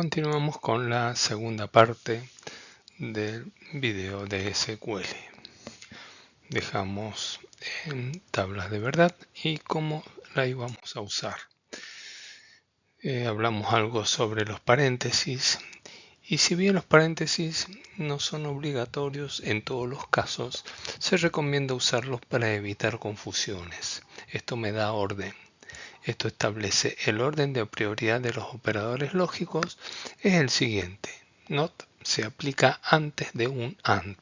Continuamos con la segunda parte del video de SQL. Dejamos en tablas de verdad y cómo la íbamos a usar. Hablamos algo sobre los paréntesis y si bien los paréntesis no son obligatorios en todos los casos, se recomienda usarlos para evitar confusiones. Esto me da orden. Esto establece el orden de prioridad de los operadores lógicos. Es el siguiente. Not se aplica antes de un AND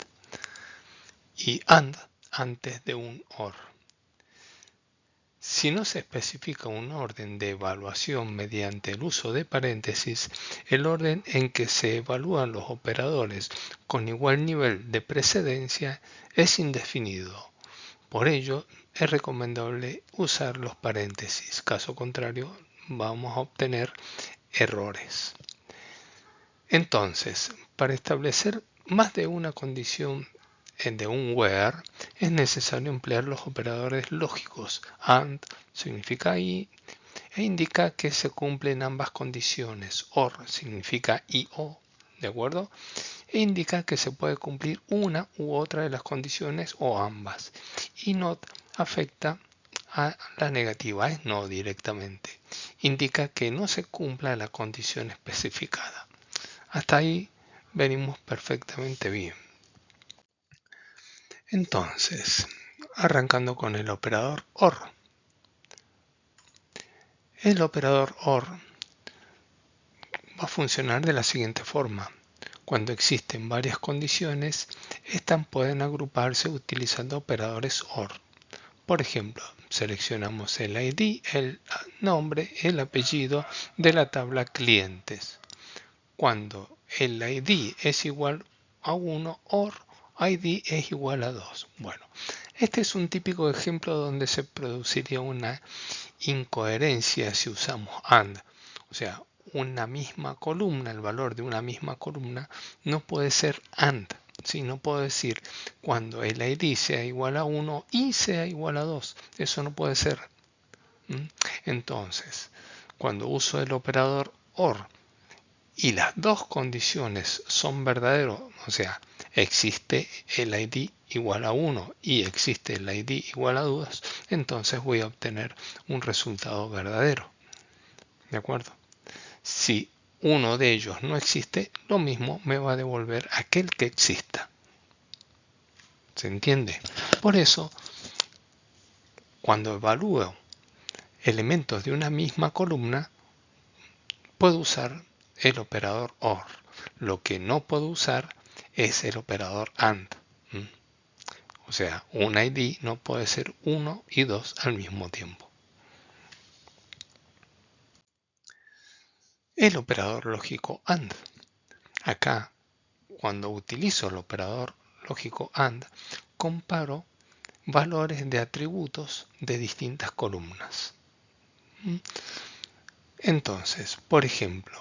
y AND antes de un OR. Si no se especifica un orden de evaluación mediante el uso de paréntesis, el orden en que se evalúan los operadores con igual nivel de precedencia es indefinido. Por ello, es recomendable usar los paréntesis. Caso contrario, vamos a obtener errores. Entonces, para establecer más de una condición de un where, es necesario emplear los operadores lógicos. AND significa y e indica que se cumplen ambas condiciones. OR significa y o, ¿de acuerdo? E indica que se puede cumplir una u otra de las condiciones o ambas. Y not afecta a la negativa, es no directamente. Indica que no se cumpla la condición especificada. Hasta ahí venimos perfectamente bien. Entonces, arrancando con el operador OR. El operador OR va a funcionar de la siguiente forma. Cuando existen varias condiciones, estas pueden agruparse utilizando operadores OR. Por ejemplo, seleccionamos el ID, el nombre, el apellido de la tabla clientes. Cuando el ID es igual a 1, OR ID es igual a 2. Bueno, este es un típico ejemplo donde se produciría una incoherencia si usamos AND. O sea, una misma columna, el valor de una misma columna no puede ser AND. ¿Sí? No puedo decir cuando el ID sea igual a 1 y sea igual a 2. Eso no puede ser. Entonces, cuando uso el operador OR y las dos condiciones son verdaderos, o sea, existe el ID igual a 1 y existe el ID igual a 2, entonces voy a obtener un resultado verdadero. ¿De acuerdo? Si uno de ellos no existe, lo mismo me va a devolver aquel que exista. ¿Se entiende? Por eso, cuando evalúo elementos de una misma columna, puedo usar el operador OR. Lo que no puedo usar es el operador AND. O sea, un ID no puede ser 1 y 2 al mismo tiempo. El operador lógico AND. Acá, cuando utilizo el operador lógico AND, comparo valores de atributos de distintas columnas. Entonces, por ejemplo,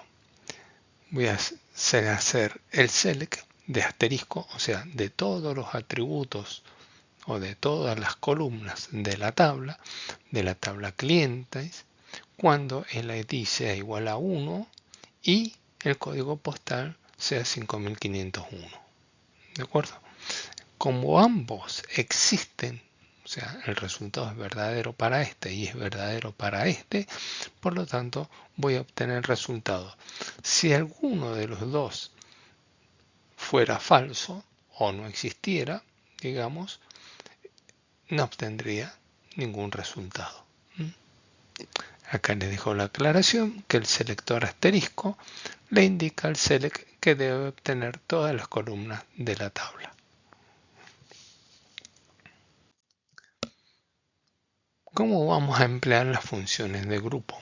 voy a hacer el select de asterisco, o sea, de todos los atributos o de todas las columnas de la tabla clientes, cuando el ID sea igual a 1 y el código postal sea 5501. ¿De acuerdo? Como ambos existen, o sea, el resultado es verdadero para este y es verdadero para este, por lo tanto voy a obtener el resultado. Si alguno de los dos fuera falso o no existiera, digamos, no obtendría ningún resultado. Acá les dejo la aclaración que el selector asterisco le indica al select que debe obtener todas las columnas de la tabla. ¿Cómo vamos a emplear las funciones de grupo?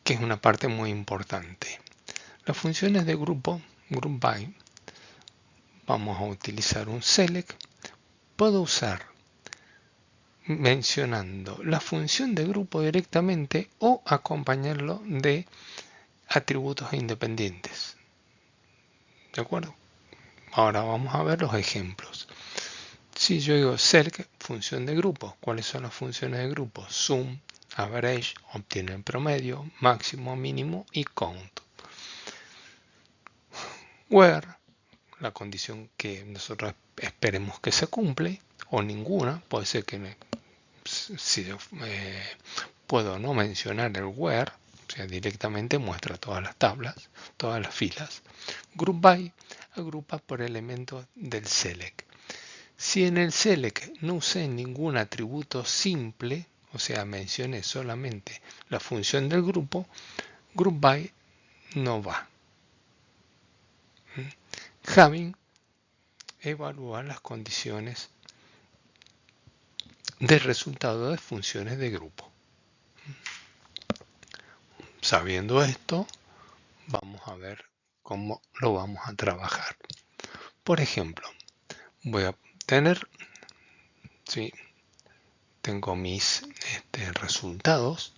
Que es una parte muy importante. Las funciones de grupo, group by, vamos a utilizar un select. Puedo usar mencionando la función de grupo directamente o acompañarlo de atributos independientes. ¿De acuerdo? Ahora vamos a ver los ejemplos. Si yo digo select función de grupo, ¿cuáles son las funciones de grupo? Sum, average, obtiene el promedio, máximo, mínimo y count. where, la condición que nosotros esperemos que se cumple, o ninguna, puede ser que si puedo no mencionar el where, o sea, directamente muestra todas las tablas, todas las filas. Group by agrupa por elementos del select. Si en el select no usé ningún atributo simple, o sea, mencioné solamente la función del grupo, group by no va. Having evalúa las condiciones de resultado de funciones de grupo. Sabiendo esto, vamos a ver cómo lo vamos a trabajar. Por ejemplo, voy a tener, ¿sí? Tengo mis resultados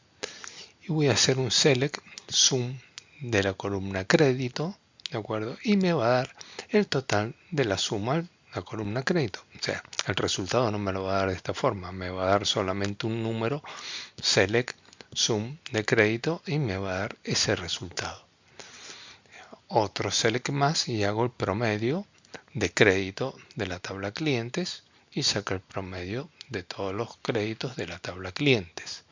y voy a hacer un select sum de la columna crédito, ¿de acuerdo? Y me va a dar el total de la suma de la columna crédito. O sea, el resultado no me lo va a dar de esta forma, me va a dar solamente un número select sum de crédito y me va a dar ese resultado. Otro select más y hago el promedio de crédito de la tabla clientes y saco el promedio de todos los créditos de la tabla clientes.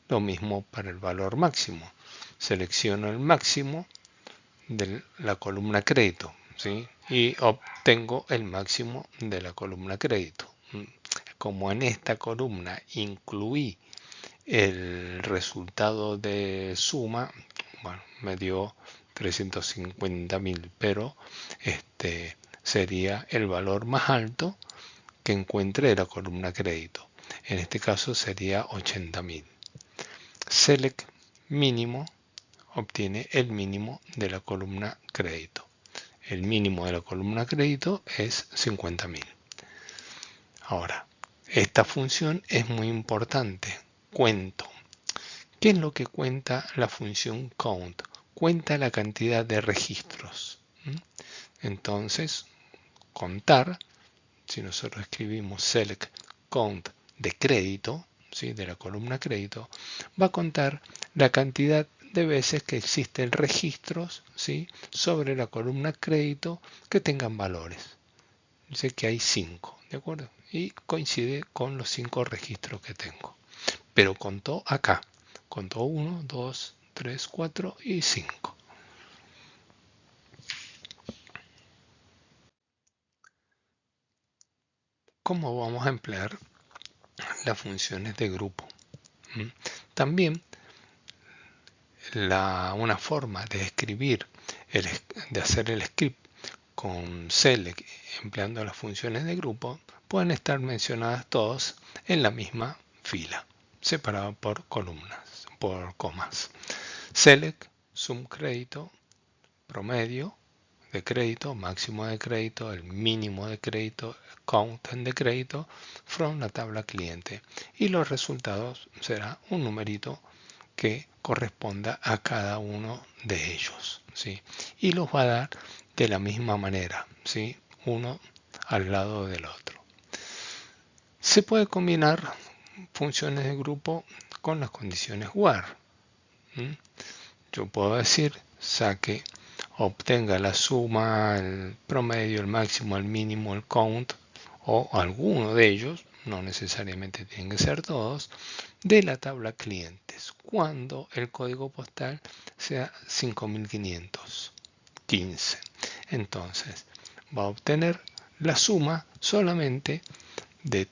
Lo mismo para el valor máximo. Selecciono el máximo de la columna crédito, ¿sí? Y obtengo el máximo de la columna crédito. Como en esta columna incluí el resultado de suma, bueno, me dio 350.000, pero sería el valor más alto que encuentre de la columna crédito. En este caso sería 80.000. Select mínimo obtiene el mínimo de la columna crédito. El mínimo de la columna crédito es 50.000. Ahora, esta función es muy importante. Cuento. ¿Qué es lo que cuenta la función count? Cuenta la cantidad de registros. Entonces, contar, si nosotros escribimos select count de crédito, ¿sí? De la columna crédito, va a contar la cantidad de veces que existen registros, ¿sí? Sobre la columna crédito que tengan valores. Dice que hay 5, ¿de acuerdo? Y coincide con los 5 registros que tengo. Pero contó acá. Contó 1, 2, 3, 4 y 5. ¿Cómo vamos a emplear las funciones de grupo? También una forma de escribir, de hacer el script con select empleando las funciones de grupo, pueden estar mencionadas todas en la misma fila, separado por columnas, por comas. Select, sum crédito, promedio de crédito, máximo de crédito, el mínimo de crédito, count de crédito, from la tabla cliente. Y los resultados será un numerito que corresponda a cada uno de ellos, ¿sí? Y los va a dar de la misma manera, ¿sí? Uno al lado del otro. Se puede combinar funciones de grupo con las condiciones where. Yo puedo decir saque, obtenga la suma, el promedio, el máximo, el mínimo, el count o alguno de ellos, no necesariamente tienen que ser todos, de la tabla clientes cuando el código postal sea 5515. Entonces va a obtener la suma solamente de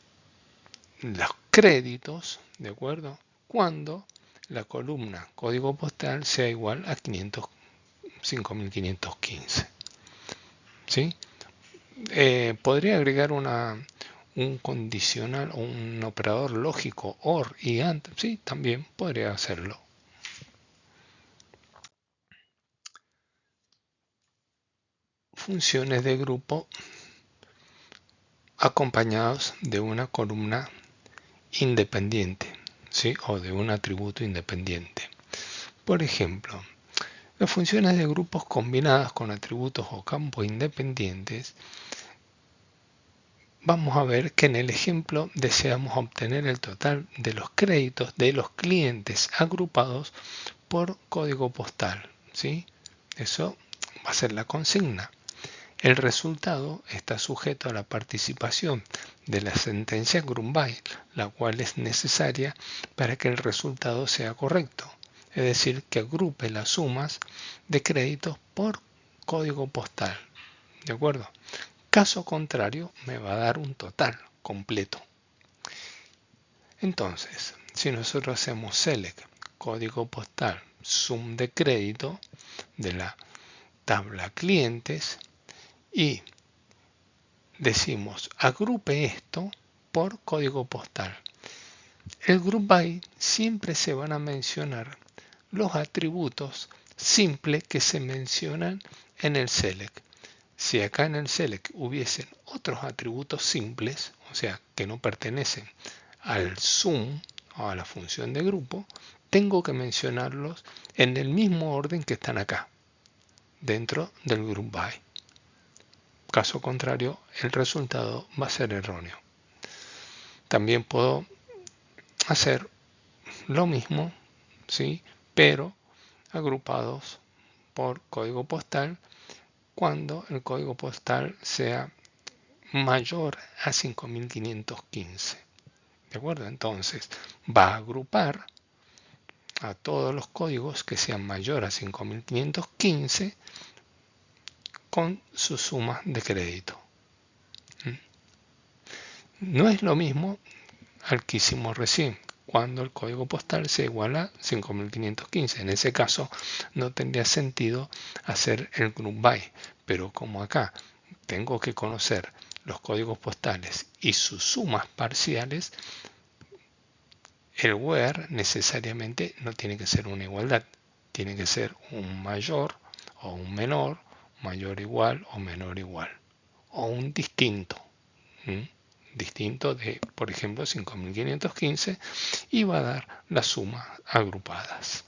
los créditos, ¿de acuerdo? Cuando la columna código postal sea igual a 5515. ¿Sí? Podría agregar un condicional o un operador lógico OR y AND. Sí, también podría hacerlo. Funciones de grupo acompañados de una columna independiente, ¿sí? O de un atributo independiente. Por ejemplo, las funciones de grupos combinadas con atributos o campos independientes, vamos a ver que en el ejemplo deseamos obtener el total de los créditos de los clientes agrupados por código postal, ¿sí? Eso va a ser la consigna. El resultado está sujeto a la participación de la sentencia Grumbay, la cual es necesaria para que el resultado sea correcto, es decir, que agrupe las sumas de créditos por código postal. ¿De acuerdo? Caso contrario, me va a dar un total completo. Entonces, si nosotros hacemos select código postal sum de crédito de la tabla clientes y decimos agrupe esto por código postal, el group by siempre se van a mencionar los atributos simples que se mencionan en el select. Si acá en el select hubiesen otros atributos simples, o sea, que no pertenecen al sum o a la función de grupo, tengo que mencionarlos en el mismo orden que están acá, dentro del group by. Caso contrario, el resultado va a ser erróneo. También puedo hacer lo mismo, ¿sí? Pero agrupados por código postal cuando el código postal sea mayor a 5515. ¿De acuerdo? Entonces va a agrupar a todos los códigos que sean mayor a 5515 con su suma de crédito. No es lo mismo al que hicimos recién, cuando el código postal se iguala a 5515. En ese caso no tendría sentido hacer el group by, pero como acá tengo que conocer los códigos postales y sus sumas parciales, el where necesariamente no tiene que ser una igualdad, tiene que ser un mayor o un menor, mayor igual o menor igual, o un distinto. Distinto de, por ejemplo, 5515 y va a dar las sumas agrupadas.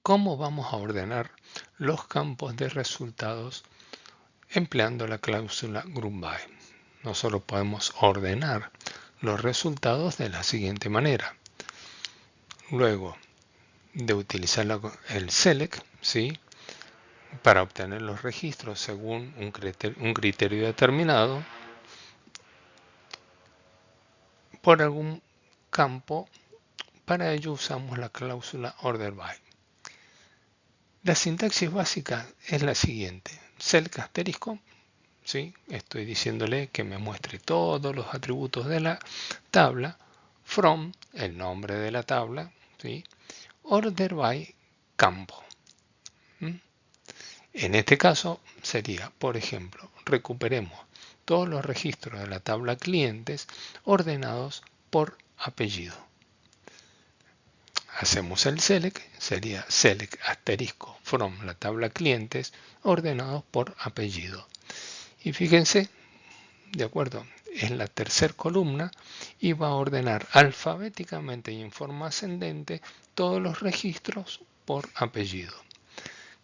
¿Cómo vamos a ordenar los campos de resultados empleando la cláusula GroupBy? Nosotros podemos ordenar los resultados de la siguiente manera. Luego de utilizar el select, ¿sí?, para obtener los registros según un criterio determinado, por algún campo, para ello usamos la cláusula OrderBy. La sintaxis básica es la siguiente: select asterisco, ¿sí?, estoy diciéndole que me muestre todos los atributos de la tabla, from, el nombre de la tabla, ¿sí?, order by campo. En este caso sería, por ejemplo, recuperemos todos los registros de la tabla clientes ordenados por apellido. Hacemos el select, sería select asterisco from la tabla clientes ordenados por apellido. Y fíjense, de acuerdo, es la tercera columna y va a ordenar alfabéticamente y en forma ascendente todos los registros por apellido.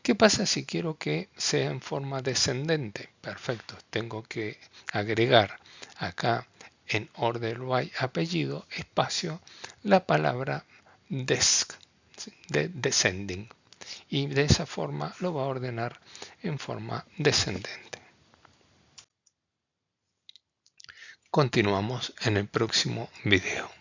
¿Qué pasa si quiero que sea en forma descendente? Perfecto, tengo que agregar acá en order by apellido espacio la palabra desk, de descending, y de esa forma lo va a ordenar en forma descendente. Continuamos en el próximo video.